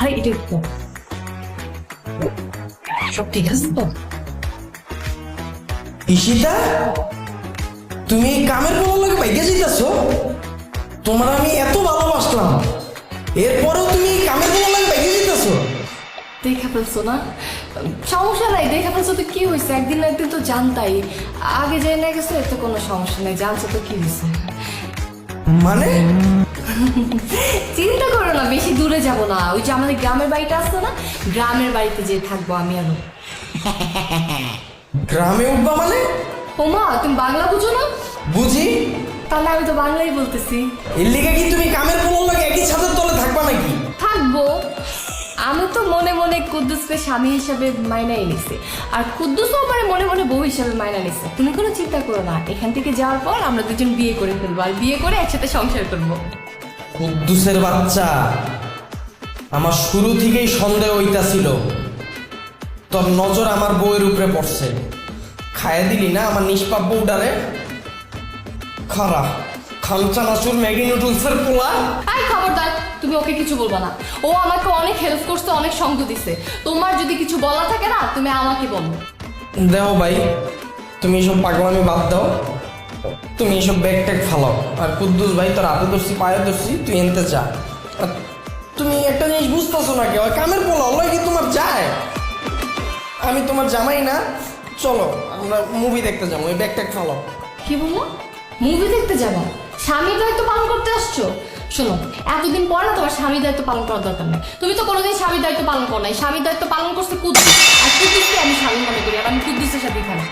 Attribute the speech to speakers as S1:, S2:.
S1: আরে এটা তো সব ঠিক আছে তো?
S2: ঈশিতা, তুমি এই কামের বলার লাগে ভাইকে যেতেছো? তোমার আমি এত ভালোবাসলাম, এরপরেও তুমি এই কামের বলার লাগে ভাইকে যেতেছো?
S1: দেখা ফেলছো না? সমস্যা নাই, দেখা ফেলছো তো কি হয়েছে? একদিন না একদিন তো জানতাই। আগে জেনে গেছো এতে কোনো সমস্যা নেই, জানছো তো কি হয়েছে।
S2: মানে
S1: চিন্তা করো না, বেশি দূরে যাব না। ওই যে আমাদের গ্রামের বাড়িটা আসতো না, গ্রামের বাড়িতে যে থাকবো আমি আর ও।
S2: গ্রামে উঠবা মানে?
S1: ওমা, তুমি বাংলা বুঝো না?
S2: বুঝি।
S1: তাহলে আমি তো বাংলাই বলতেছি।
S2: এর লিগে কি তুমি কামের বলার লাগে একই ছাদের তলে থাকবা নাকি?
S1: থাকবো। আমি তো মনে মনে কুদ্দুসকে স্বামী হিসাবে মাইনাই নিছি, আর কুদ্দুসও আমার মনে মনে বউ হিসাবে মাইনা নিছে। তুমি কোনো চিন্তা করো না, এখান থেকে যাওয়ার পর আমরা দুজন বিয়ে করে ফেলবো, আর বিয়ে করে একসাথে সংসার করবো।
S2: কুদ্দুসের বাচ্চা, আমার শুরু থেকেই সন্দেহ হইতাছিল তোর নজর আমার বউয়ের উপরে পড়ছে। খাইয়ে দিলি না আমার নিষ্পাপ বউটারে। খারা খামচা নাচুর ম্যাগি নুডলসের পোলা।
S1: আই খবরদার, তুমি ওকে কিছু বলবা না। ও আমাকে অনেক হেল্প করছে, অনেক সঙ্গ দিছে। তোমার যদি কিছু বলা থাকে না, তুমি আমাকে বলো।
S2: দেও ভাই, তুমি এসব পাগলামি বাদ দাও, তুমি এসব ব্যাগ ট্যাগ ফালাও। আর কুদ্দুস ভাই, তোর হাতে ধরছি পায়ে ধরছি, তুই এনতে যা। আর তুমি একটা জিনিস বুঝতেছো না, কেউ কামের পোলা ওলাই কি তোমার যায়? আমি তোমার জামাই না? চলো আমরা মুভি দেখতে যাবো, ওই ব্যাগ ট্যাগ ফালাও।
S1: কি বললো? মুভি দেখতে যাবো? স্বামীর দায়িত্ব পালন করতে আসছো? শোনো, এতদিন পর না তোমার স্বামীর দায়িত্ব পালন করার দরকার নেই। তুমি তো কোনোদিন স্বামীর দায়িত্ব পালন করো নাই। স্বামীর দায়িত্ব পালন করছে কুদ্দুস, আর কুদ্দুসকে আমি স্বামী মনে করি, আর আমি কুদ্দুসের সাথেই থাকি।